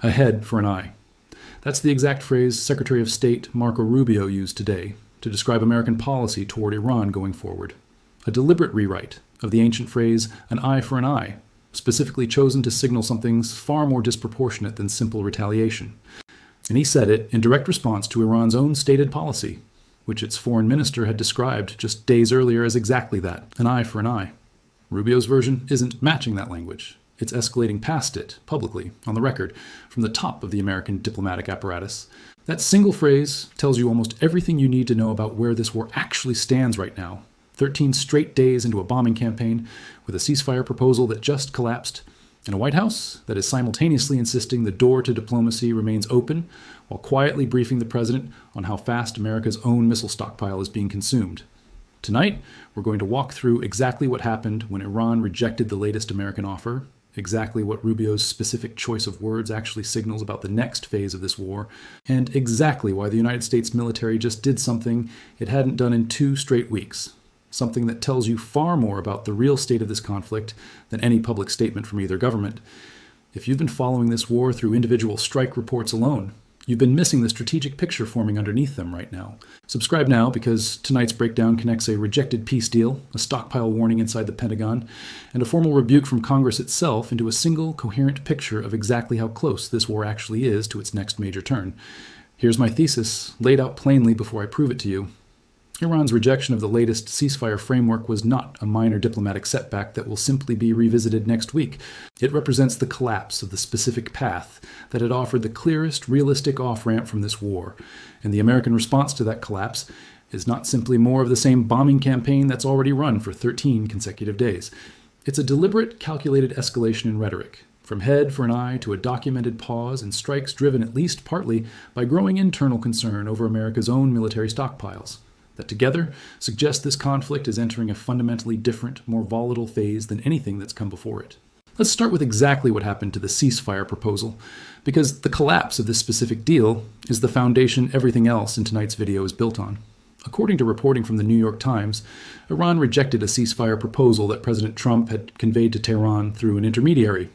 A head for an eye. That's the exact phrase Secretary of State Marco Rubio used today to describe American policy toward Iran going forward. A deliberate rewrite of the ancient phrase, an eye for an eye, specifically chosen to signal something far more disproportionate than simple retaliation. And he said it in direct response to Iran's own stated policy, which its foreign minister had described just days earlier as exactly that, an eye for an eye. Rubio's version isn't matching that language. It's escalating past it, publicly, on the record, from the top of the American diplomatic apparatus. That single phrase tells you almost everything you need to know about where this war actually stands right now. 13 straight days into a bombing campaign, with a ceasefire proposal that just collapsed, and a White House that is simultaneously insisting the door to diplomacy remains open, while quietly briefing the president on how fast America's own missile stockpile is being consumed. Tonight, we're going to walk through exactly what happened when Iran rejected the latest American offer, exactly what Rubio's specific choice of words actually signals about the next phase of this war, and exactly why the United States military just did something it hadn't done in 2 straight weeks. Something that tells you far more about the real state of this conflict than any public statement from either government. If you've been following this war through individual strike reports alone, you've been missing the strategic picture forming underneath them right now. Subscribe now, because tonight's breakdown connects a rejected peace deal, a stockpile warning inside the Pentagon, and a formal rebuke from Congress itself into a single, coherent picture of exactly how close this war actually is to its next major turn. Here's my thesis, laid out plainly before I prove it to you. Iran's rejection of the latest ceasefire framework was not a minor diplomatic setback that will simply be revisited next week. It represents the collapse of the specific path that had offered the clearest, realistic off-ramp from this war. And the American response to that collapse is not simply more of the same bombing campaign that's already run for 13 consecutive days. It's a deliberate, calculated escalation in rhetoric, from head for an eye to a documented pause and strikes driven at least partly by growing internal concern over America's own military stockpiles, that together suggest this conflict is entering a fundamentally different, more volatile phase than anything that's come before it. Let's start with exactly what happened to the ceasefire proposal, because the collapse of this specific deal is the foundation everything else in tonight's video is built on. According to reporting from the New York Times, Iran rejected a ceasefire proposal that President Trump had conveyed to Tehran through an intermediary,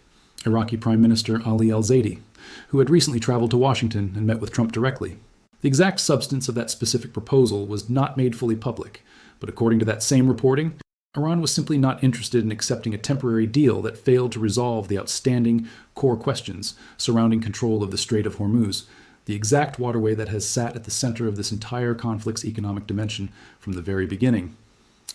Iraqi Prime Minister Ali al-Zaidi, who had recently traveled to Washington and met with Trump directly. The exact substance of that specific proposal was not made fully public, but according to that same reporting, Iran was simply not interested in accepting a temporary deal that failed to resolve the outstanding core questions surrounding control of the Strait of Hormuz, the exact waterway that has sat at the center of this entire conflict's economic dimension from the very beginning.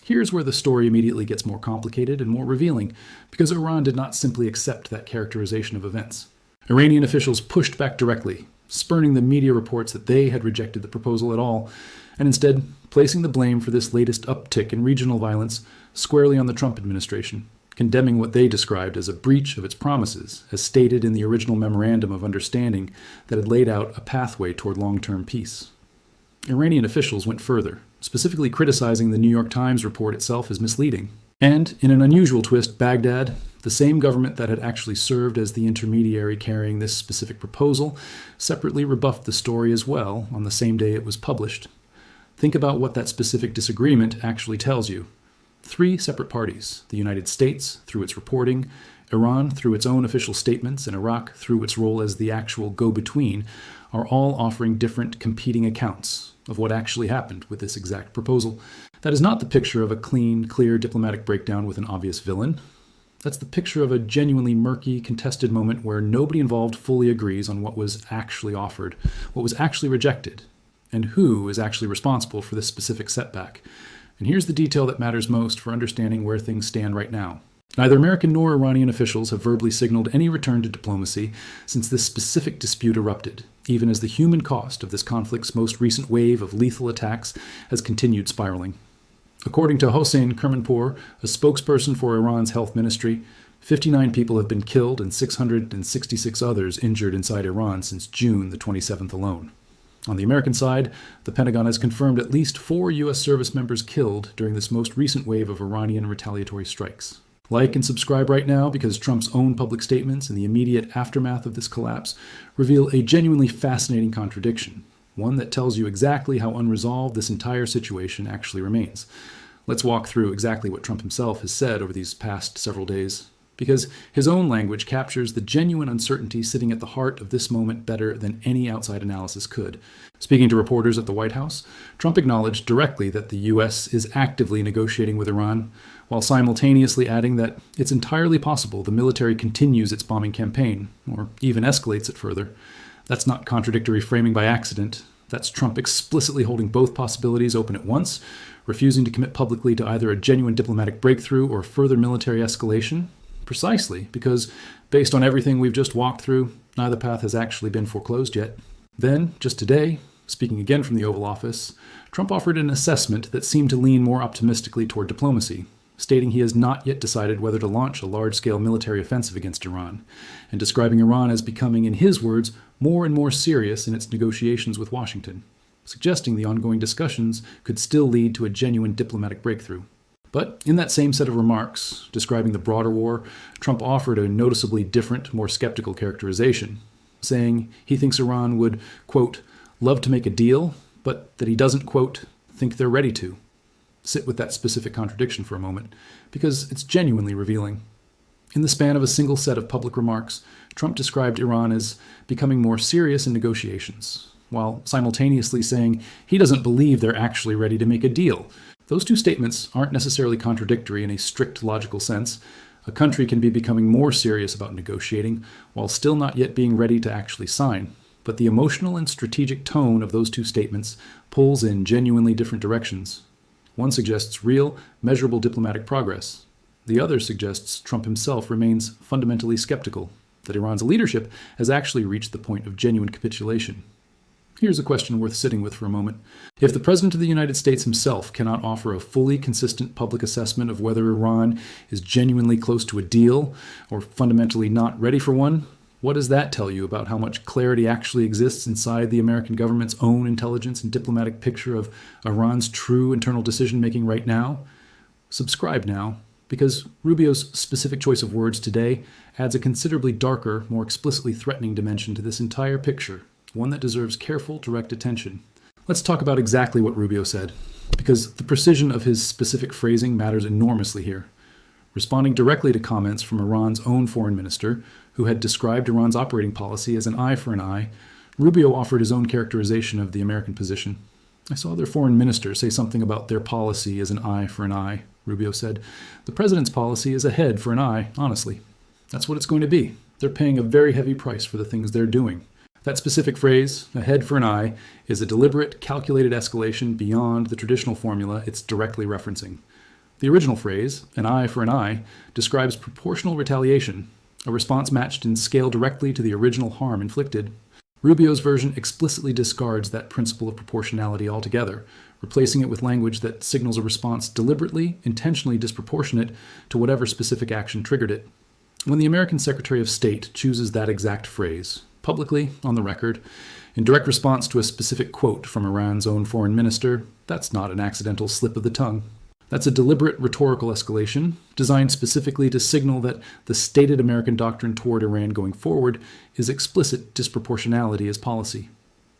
Here's where the story immediately gets more complicated and more revealing, because Iran did not simply accept that characterization of events. Iranian officials pushed back directly, spurning the media reports that they had rejected the proposal at all, and instead placing the blame for this latest uptick in regional violence squarely on the Trump administration, condemning what they described as a breach of its promises, as stated in the original memorandum of understanding that had laid out a pathway toward long-term peace. Iranian officials went further, specifically criticizing the New York Times report itself as misleading. And, in an unusual twist, Baghdad, the same government that had actually served as the intermediary carrying this specific proposal, separately rebuffed the story as well on the same day it was published. Think about what that specific disagreement actually tells you. 3 separate parties, the United States through its reporting, Iran through its own official statements, and Iraq through its role as the actual go-between, are all offering different competing accounts of what actually happened with this exact proposal. That is not the picture of a clean, clear diplomatic breakdown with an obvious villain. That's the picture of a genuinely murky, contested moment where nobody involved fully agrees on what was actually offered, what was actually rejected, and who is actually responsible for this specific setback. And here's the detail that matters most for understanding where things stand right now. Neither American nor Iranian officials have verbally signaled any return to diplomacy since this specific dispute erupted, even as the human cost of this conflict's most recent wave of lethal attacks has continued spiraling. According to Hossein Kermanpour, a spokesperson for Iran's health ministry, 59 people have been killed and 666 others injured inside Iran since June the 27th alone. On the American side, the Pentagon has confirmed at least 4 U.S. service members killed during this most recent wave of Iranian retaliatory strikes. Like and subscribe right now, because Trump's own public statements in the immediate aftermath of this collapse reveal a genuinely fascinating contradiction, one that tells you exactly how unresolved this entire situation actually remains. Let's walk through exactly what Trump himself has said over these past several days. because his own language captures the genuine uncertainty sitting at the heart of this moment better than any outside analysis could. Speaking to reporters at the White House, Trump acknowledged directly that the U.S. is actively negotiating with Iran, while simultaneously adding that it's entirely possible the military continues its bombing campaign, or even escalates it further. That's not contradictory framing by accident. That's Trump explicitly holding both possibilities open at once, refusing to commit publicly to either a genuine diplomatic breakthrough or further military escalation, precisely because, based on everything we've just walked through, neither path has actually been foreclosed yet. Then, just today, speaking again from the Oval Office, Trump offered an assessment that seemed to lean more optimistically toward diplomacy, stating he has not yet decided whether to launch a large-scale military offensive against Iran, and describing Iran as becoming, in his words, more and more serious in its negotiations with Washington, suggesting the ongoing discussions could still lead to a genuine diplomatic breakthrough. But in that same set of remarks, describing the broader war, Trump offered a noticeably different, more skeptical characterization, saying he thinks Iran would, quote, love to make a deal, but that he doesn't, quote, think they're ready to. Sit with that specific contradiction for a moment, because it's genuinely revealing. In the span of a single set of public remarks, Trump described Iran as becoming more serious in negotiations, while simultaneously saying he doesn't believe they're actually ready to make a deal. Those two statements aren't necessarily contradictory in a strict logical sense. A country can be becoming more serious about negotiating while still not yet being ready to actually sign. But the emotional and strategic tone of those two statements pulls in genuinely different directions. One suggests real, measurable diplomatic progress. The other suggests Trump himself remains fundamentally skeptical that Iran's leadership has actually reached the point of genuine capitulation. Here's a question worth sitting with for a moment. If the President of the United States himself cannot offer a fully consistent public assessment of whether Iran is genuinely close to a deal or fundamentally not ready for one, what does that tell you about how much clarity actually exists inside the American government's own intelligence and diplomatic picture of Iran's true internal decision-making right now? Subscribe now, because Rubio's specific choice of words today adds a considerably darker, more explicitly threatening dimension to this entire picture, one that deserves careful, direct attention. Let's talk about exactly what Rubio said, because the precision of his specific phrasing matters enormously here. Responding directly to comments from Iran's own foreign minister, who had described Iran's operating policy as an eye for an eye, Rubio offered his own characterization of the American position. I saw their foreign minister say something about their policy as an eye for an eye, Rubio said. The president's policy is a head for an eye, honestly. That's what it's going to be. They're paying a very heavy price for the things they're doing. That specific phrase, a head for an eye, is a deliberate, calculated escalation beyond the traditional formula it's directly referencing. The original phrase, an eye for an eye, describes proportional retaliation, a response matched in scale directly to the original harm inflicted. Rubio's version explicitly discards that principle of proportionality altogether, replacing it with language that signals a response deliberately, intentionally disproportionate to whatever specific action triggered it. When the American Secretary of State chooses that exact phrase, publicly, on the record, in direct response to a specific quote from Iran's own foreign minister, that's not an accidental slip of the tongue. That's a deliberate rhetorical escalation designed specifically to signal that the stated American doctrine toward Iran going forward is explicit disproportionality as policy.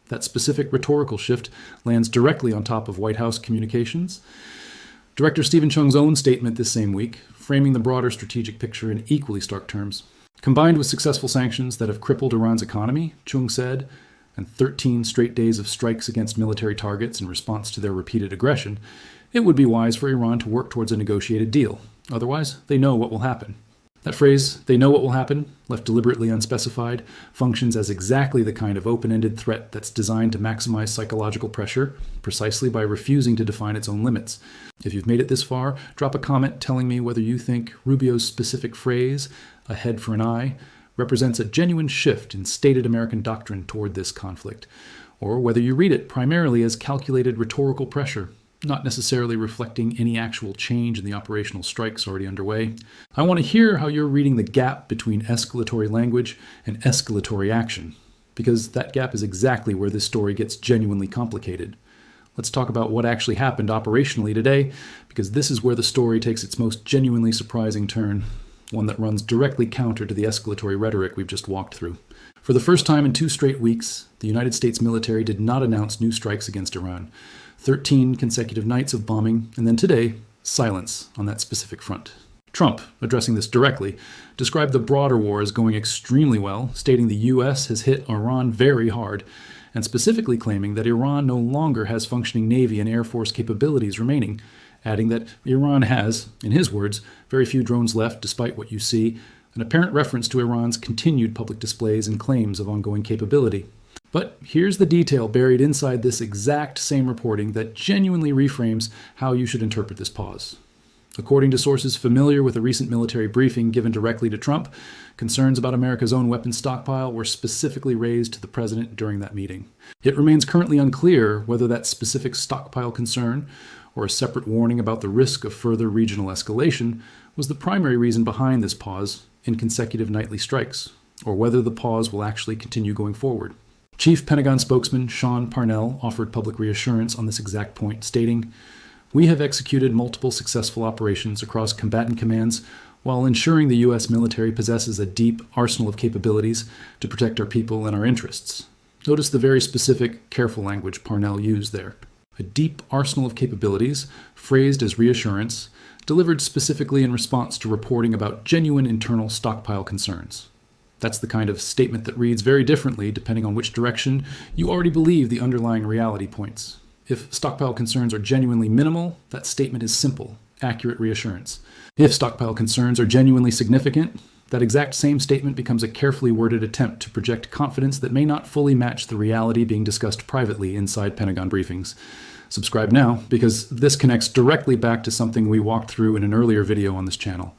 That specific rhetorical shift lands directly on top of White House communications. Director Stephen Chung's own statement this same week, framing the broader strategic picture in equally stark terms. Combined with successful sanctions that have crippled Iran's economy, Chung said, and 13 straight days of strikes against military targets in response to their repeated aggression, it would be wise for Iran to work towards a negotiated deal. Otherwise, they know what will happen. That phrase, they know what will happen, left deliberately unspecified, functions as exactly the kind of open-ended threat that's designed to maximize psychological pressure, precisely by refusing to define its own limits. If you've made it this far, drop a comment telling me whether you think Rubio's specific phrase, a head for an eye, represents a genuine shift in stated American doctrine toward this conflict, or whether you read it primarily as calculated rhetorical pressure, not necessarily reflecting any actual change in the operational strikes already underway. I want to hear how you're reading the gap between escalatory language and escalatory action, because that gap is exactly where this story gets genuinely complicated. Let's talk about what actually happened operationally today, because this is where the story takes its most genuinely surprising turn, one that runs directly counter to the escalatory rhetoric we've just walked through. For the first time in 2 straight weeks, the United States military did not announce new strikes against Iran. 13 consecutive nights of bombing, and then today, silence on that specific front. Trump, addressing this directly, described the broader war as going extremely well, stating the U.S. has hit Iran very hard, and specifically claiming that Iran no longer has functioning Navy and Air Force capabilities remaining, adding that Iran has, in his words, very few drones left despite what you see, an apparent reference to Iran's continued public displays and claims of ongoing capability. But here's the detail buried inside this exact same reporting that genuinely reframes how you should interpret this pause. According to sources familiar with a recent military briefing given directly to Trump, concerns about America's own weapons stockpile were specifically raised to the president during that meeting. It remains currently unclear whether that specific stockpile concern, or a separate warning about the risk of further regional escalation, was the primary reason behind this pause in consecutive nightly strikes, or whether the pause will actually continue going forward. Chief Pentagon spokesman Sean Parnell offered public reassurance on this exact point, stating, "We have executed multiple successful operations across combatant commands while ensuring the U.S. military possesses a deep arsenal of capabilities to protect our people and our interests." Notice the very specific, careful language Parnell used there. A deep arsenal of capabilities, phrased as reassurance, delivered specifically in response to reporting about genuine internal stockpile concerns. That's the kind of statement that reads very differently depending on which direction you already believe the underlying reality points. If stockpile concerns are genuinely minimal, that statement is simple, accurate reassurance. If stockpile concerns are genuinely significant, that exact same statement becomes a carefully worded attempt to project confidence that may not fully match the reality being discussed privately inside Pentagon briefings. Subscribe now, because this connects directly back to something we walked through in an earlier video on this channel.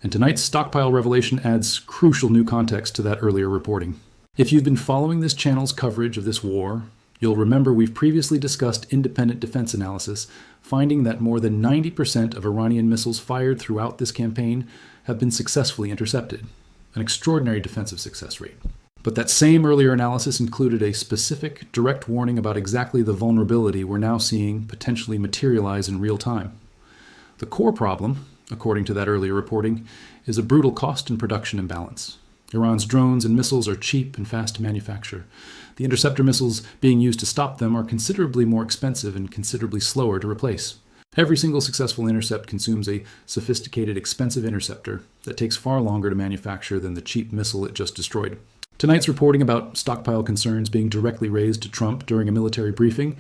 And tonight's stockpile revelation adds crucial new context to that earlier reporting. If you've been following this channel's coverage of this war, you'll remember we've previously discussed independent defense analysis, finding that more than 90% of Iranian missiles fired throughout this campaign have been successfully intercepted, an extraordinary defensive success rate. But that same earlier analysis included a specific, direct warning about exactly the vulnerability we're now seeing potentially materialize in real time. The core problem, according to that earlier reporting, is a brutal cost and production imbalance. Iran's drones and missiles are cheap and fast to manufacture. The interceptor missiles being used to stop them are considerably more expensive and considerably slower to replace. Every single successful intercept consumes a sophisticated, expensive interceptor that takes far longer to manufacture than the cheap missile it just destroyed. Tonight's reporting about stockpile concerns being directly raised to Trump during a military briefing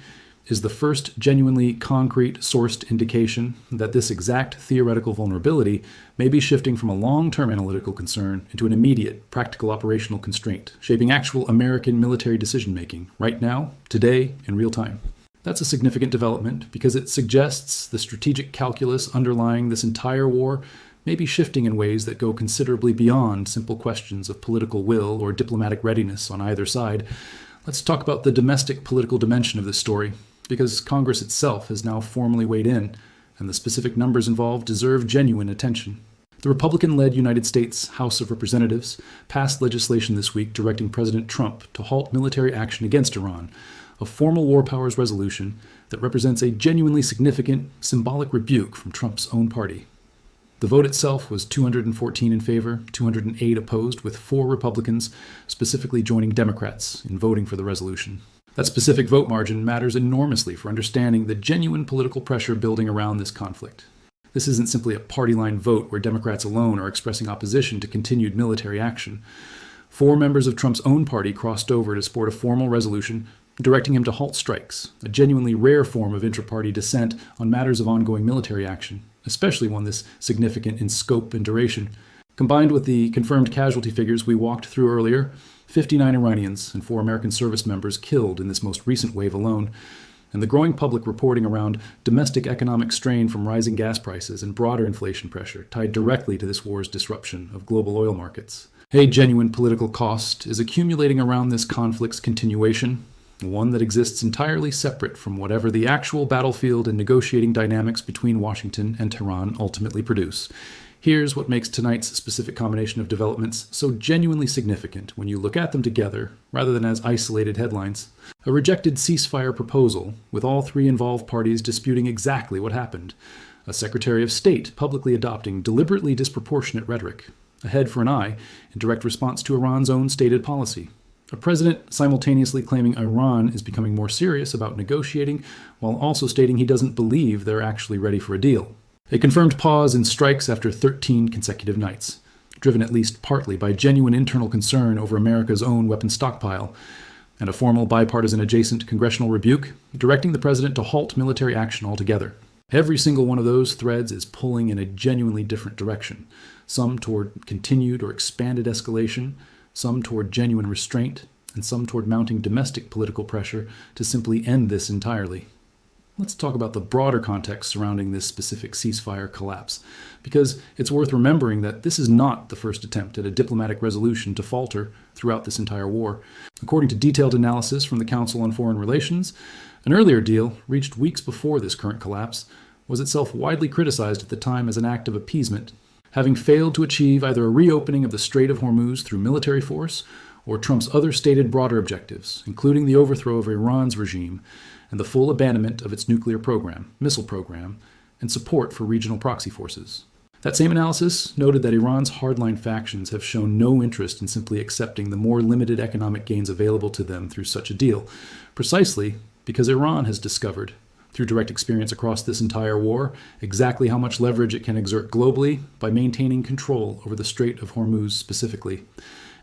is the first genuinely concrete sourced indication that this exact theoretical vulnerability may be shifting from a long-term analytical concern into an immediate, practical operational constraint, shaping actual American military decision-making right now, today, in real time. That's a significant development because it suggests the strategic calculus underlying this entire war may be shifting in ways that go considerably beyond simple questions of political will or diplomatic readiness on either side. Let's talk about the domestic political dimension of this story, because Congress itself has now formally weighed in, and the specific numbers involved deserve genuine attention. The Republican-led United States House of Representatives passed legislation this week directing President Trump to halt military action against Iran, a formal war powers resolution that represents a genuinely significant, symbolic rebuke from Trump's own party. The vote itself was 214 in favor, 208 opposed, with 4 Republicans specifically joining Democrats in voting for the resolution. That specific vote margin matters enormously for understanding the genuine political pressure building around this conflict. This isn't simply a party line vote where Democrats alone are expressing opposition to continued military action. 4 members of Trump's own party crossed over to support a formal resolution directing him to halt strikes, a genuinely rare form of intra-party dissent on matters of ongoing military action, especially one this significant in scope and duration. Combined with the confirmed casualty figures we walked through earlier, 59 Iranians and 4 American service members killed in this most recent wave alone, and the growing public reporting around domestic economic strain from rising gas prices and broader inflation pressure tied directly to this war's disruption of global oil markets. A genuine political cost is accumulating around this conflict's continuation, one that exists entirely separate from whatever the actual battlefield and negotiating dynamics between Washington and Tehran ultimately produce. Here's what makes tonight's specific combination of developments so genuinely significant when you look at them together, rather than as isolated headlines. A rejected ceasefire proposal, with all 3 involved parties disputing exactly what happened. A Secretary of State publicly adopting deliberately disproportionate rhetoric. A head for an eye in direct response to Iran's own stated policy. A president simultaneously claiming Iran is becoming more serious about negotiating, while also stating he doesn't believe they're actually ready for a deal. A confirmed pause in strikes after 13 consecutive nights, driven at least partly by genuine internal concern over America's own weapons stockpile, and a formal bipartisan adjacent congressional rebuke directing the president to halt military action altogether. Every single one of those threads is pulling in a genuinely different direction, some toward continued or expanded escalation, some toward genuine restraint, and some toward mounting domestic political pressure to simply end this entirely. Let's talk about the broader context surrounding this specific ceasefire collapse, because it's worth remembering that this is not the first attempt at a diplomatic resolution to falter throughout this entire war. According to detailed analysis from the Council on Foreign Relations, an earlier deal, reached weeks before this current collapse, was itself widely criticized at the time as an act of appeasement, having failed to achieve either a reopening of the Strait of Hormuz through military force or Trump's other stated broader objectives, including the overthrow of Iran's regime and the full abandonment of its nuclear program, missile program, and support for regional proxy forces. That same analysis noted that Iran's hardline factions have shown no interest in simply accepting the more limited economic gains available to them through such a deal, precisely because Iran has discovered, through direct experience across this entire war, exactly how much leverage it can exert globally by maintaining control over the Strait of Hormuz specifically,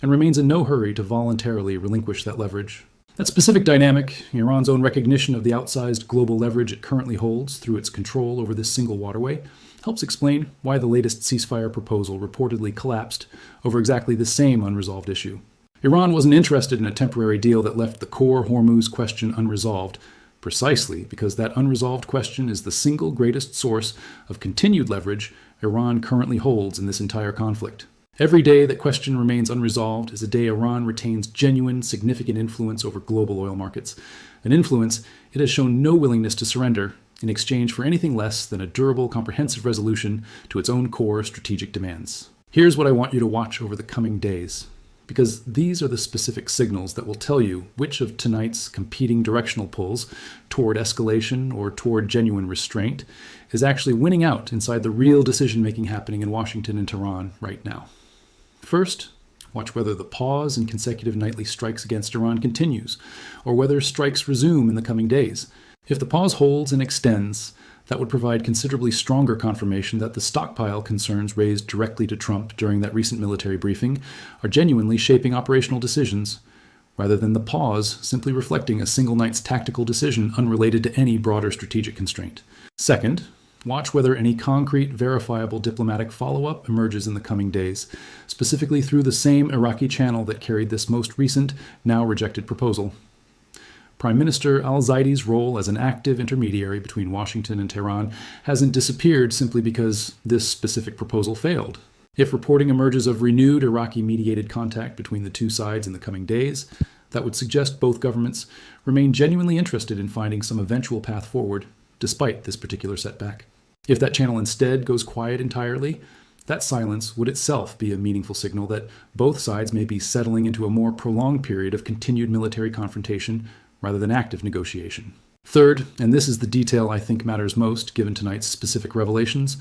and remains in no hurry to voluntarily relinquish that leverage. That specific dynamic, Iran's own recognition of the outsized global leverage it currently holds through its control over this single waterway, helps explain why the latest ceasefire proposal reportedly collapsed over exactly the same unresolved issue. Iran wasn't interested in a temporary deal that left the core Hormuz question unresolved, precisely because that unresolved question is the single greatest source of continued leverage Iran currently holds in this entire conflict. Every day that question remains unresolved is a day Iran retains genuine, significant influence over global oil markets, an influence it has shown no willingness to surrender in exchange for anything less than a durable, comprehensive resolution to its own core strategic demands. Here's what I want you to watch over the coming days, because these are the specific signals that will tell you which of tonight's competing directional pulls toward escalation or toward genuine restraint is actually winning out inside the real decision-making happening in Washington and Tehran right now. First, watch whether the pause in consecutive nightly strikes against Iran continues, or whether strikes resume in the coming days. If the pause holds and extends, that would provide considerably stronger confirmation that the stockpile concerns raised directly to Trump during that recent military briefing are genuinely shaping operational decisions, rather than the pause simply reflecting a single night's tactical decision unrelated to any broader strategic constraint. Second, watch whether any concrete, verifiable diplomatic follow-up emerges in the coming days, specifically through the same Iraqi channel that carried this most recent, now rejected proposal. Prime Minister al-Zaidi's role as an active intermediary between Washington and Tehran hasn't disappeared simply because this specific proposal failed. If reporting emerges of renewed Iraqi-mediated contact between the two sides in the coming days, that would suggest both governments remain genuinely interested in finding some eventual path forward, despite this particular setback. If that channel instead goes quiet entirely, that silence would itself be a meaningful signal that both sides may be settling into a more prolonged period of continued military confrontation rather than active negotiation. Third, and this is the detail I think matters most given tonight's specific revelations,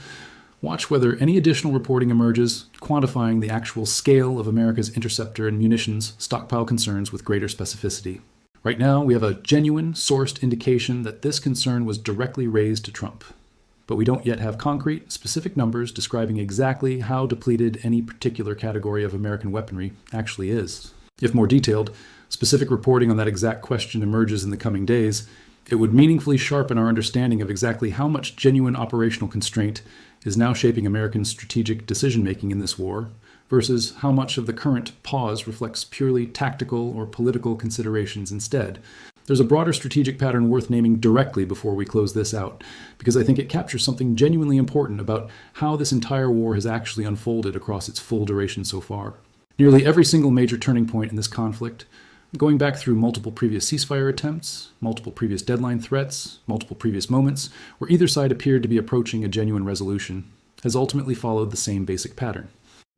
watch whether any additional reporting emerges quantifying the actual scale of America's interceptor and munitions stockpile concerns with greater specificity. Right now, we have a genuine, sourced indication that this concern was directly raised to Trump, but we don't yet have concrete, specific numbers describing exactly how depleted any particular category of American weaponry actually is. If more detailed, specific reporting on that exact question emerges in the coming days, it would meaningfully sharpen our understanding of exactly how much genuine operational constraint is now shaping American strategic decision-making in this war, versus how much of the current pause reflects purely tactical or political considerations instead. There's a broader strategic pattern worth naming directly before we close this out, because I think it captures something genuinely important about how this entire war has actually unfolded across its full duration so far. Nearly every single major turning point in this conflict, going back through multiple previous ceasefire attempts, multiple previous deadline threats, multiple previous moments where either side appeared to be approaching a genuine resolution, has ultimately followed the same basic pattern.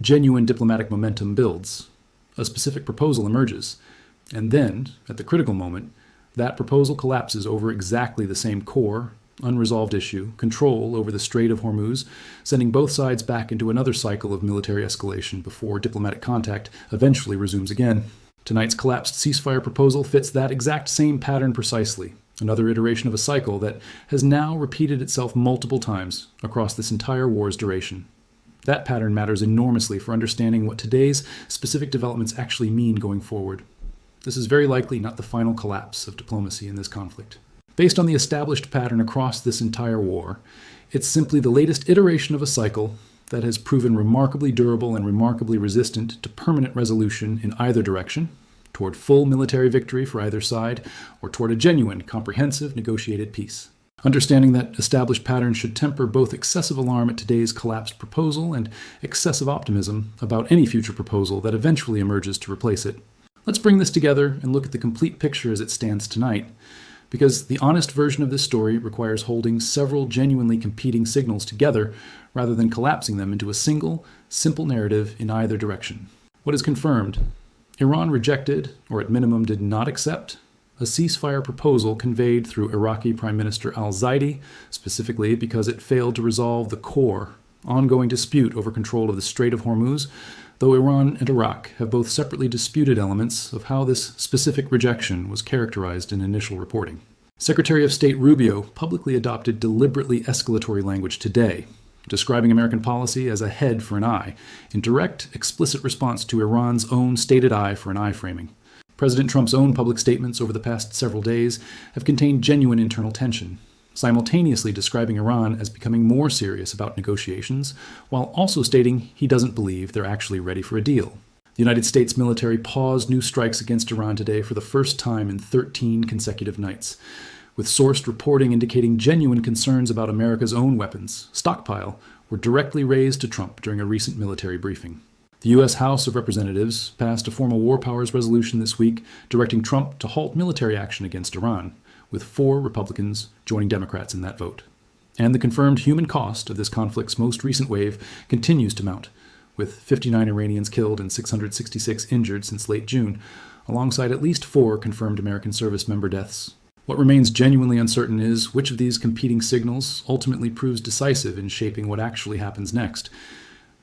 Genuine diplomatic momentum builds, a specific proposal emerges, and then, at the critical moment, that proposal collapses over exactly the same core, unresolved issue, control over the Strait of Hormuz, sending both sides back into another cycle of military escalation before diplomatic contact eventually resumes again. Tonight's collapsed ceasefire proposal fits that exact same pattern precisely, another iteration of a cycle that has now repeated itself multiple times across this entire war's duration. That pattern matters enormously for understanding what today's specific developments actually mean going forward. This is very likely not the final collapse of diplomacy in this conflict. Based on the established pattern across this entire war, it's simply the latest iteration of a cycle that has proven remarkably durable and remarkably resistant to permanent resolution in either direction, toward full military victory for either side, or toward a genuine, comprehensive, negotiated peace. Understanding that established patterns should temper both excessive alarm at today's collapsed proposal and excessive optimism about any future proposal that eventually emerges to replace it. Let's bring this together and look at the complete picture as it stands tonight, because the honest version of this story requires holding several genuinely competing signals together rather than collapsing them into a single, simple narrative in either direction. What is confirmed? Iran rejected, or at minimum did not accept, a ceasefire proposal conveyed through Iraqi Prime Minister al-Zaidi, specifically because it failed to resolve the core, ongoing dispute over control of the Strait of Hormuz, though Iran and Iraq have both separately disputed elements of how this specific rejection was characterized in initial reporting. Secretary of State Rubio publicly adopted deliberately escalatory language today, describing American policy as a head for an eye, in direct, explicit response to Iran's own stated eye for an eye framing. President Trump's own public statements over the past several days have contained genuine internal tension, simultaneously describing Iran as becoming more serious about negotiations, while also stating he doesn't believe they're actually ready for a deal. The United States military paused new strikes against Iran today for the first time in 13 consecutive nights, with sourced reporting indicating genuine concerns about America's own weapons, stockpile, were directly raised to Trump during a recent military briefing. The U.S. House of Representatives passed a formal war powers resolution this week directing Trump to halt military action against Iran, with 4 Republicans joining Democrats in that vote. And the confirmed human cost of this conflict's most recent wave continues to mount, with 59 Iranians killed and 666 injured since late June, alongside at least 4 confirmed American service member deaths. What remains genuinely uncertain is which of these competing signals ultimately proves decisive in shaping what actually happens next.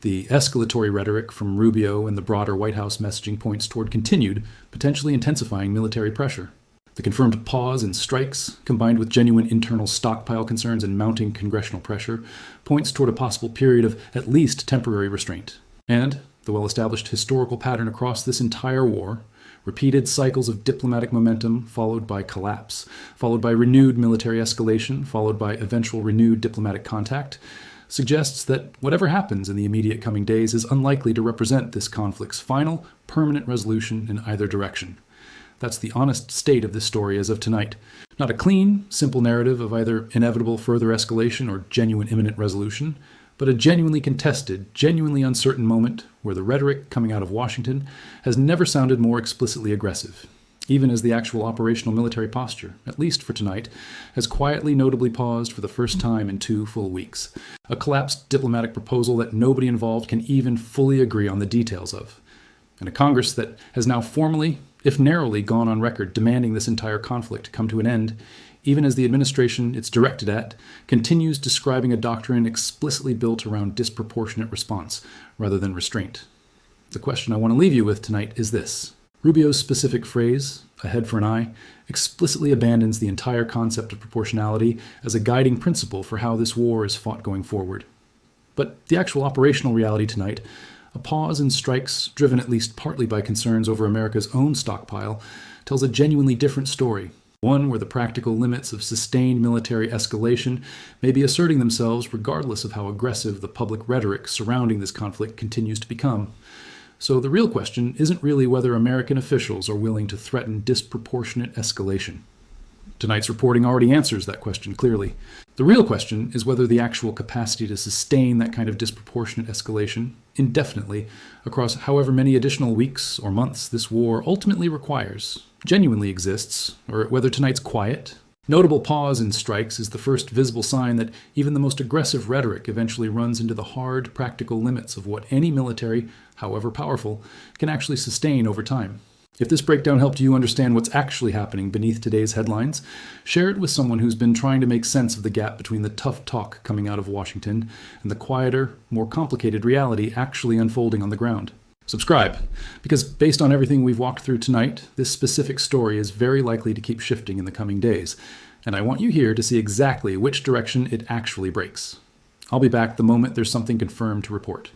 The escalatory rhetoric from Rubio and the broader White House messaging points toward continued, potentially intensifying military pressure. The confirmed pause in strikes, combined with genuine internal stockpile concerns and mounting congressional pressure, points toward a possible period of at least temporary restraint. And the well-established historical pattern across this entire war, repeated cycles of diplomatic momentum followed by collapse, followed by renewed military escalation, followed by eventual renewed diplomatic contact, suggests that whatever happens in the immediate coming days is unlikely to represent this conflict's final, permanent resolution in either direction. That's the honest state of this story as of tonight. Not a clean, simple narrative of either inevitable further escalation or genuine imminent resolution, but a genuinely contested, genuinely uncertain moment where the rhetoric coming out of Washington has never sounded more explicitly aggressive, even as the actual operational military posture, at least for tonight, has quietly notably paused for the first time in 2 full weeks. A collapsed diplomatic proposal that nobody involved can even fully agree on the details of. And a Congress that has now formally, if narrowly, gone on record demanding this entire conflict come to an end, even as the administration it's directed at continues describing a doctrine explicitly built around disproportionate response rather than restraint. The question I want to leave you with tonight is this. Rubio's specific phrase, a head for an eye, explicitly abandons the entire concept of proportionality as a guiding principle for how this war is fought going forward. But the actual operational reality tonight, a pause in strikes driven at least partly by concerns over America's own stockpile, tells a genuinely different story, one where the practical limits of sustained military escalation may be asserting themselves regardless of how aggressive the public rhetoric surrounding this conflict continues to become. So the real question isn't really whether American officials are willing to threaten disproportionate escalation. Tonight's reporting already answers that question clearly. The real question is whether the actual capacity to sustain that kind of disproportionate escalation indefinitely across however many additional weeks or months this war ultimately requires genuinely exists, or whether tonight's quiet, notable pause in strikes is the first visible sign that even the most aggressive rhetoric eventually runs into the hard, practical limits of what any military, however powerful, can actually sustain over time. If this breakdown helped you understand what's actually happening beneath today's headlines, share it with someone who's been trying to make sense of the gap between the tough talk coming out of Washington and the quieter, more complicated reality actually unfolding on the ground. Subscribe, because based on everything we've walked through tonight, this specific story is very likely to keep shifting in the coming days, and I want you here to see exactly which direction it actually breaks. I'll be back the moment there's something confirmed to report.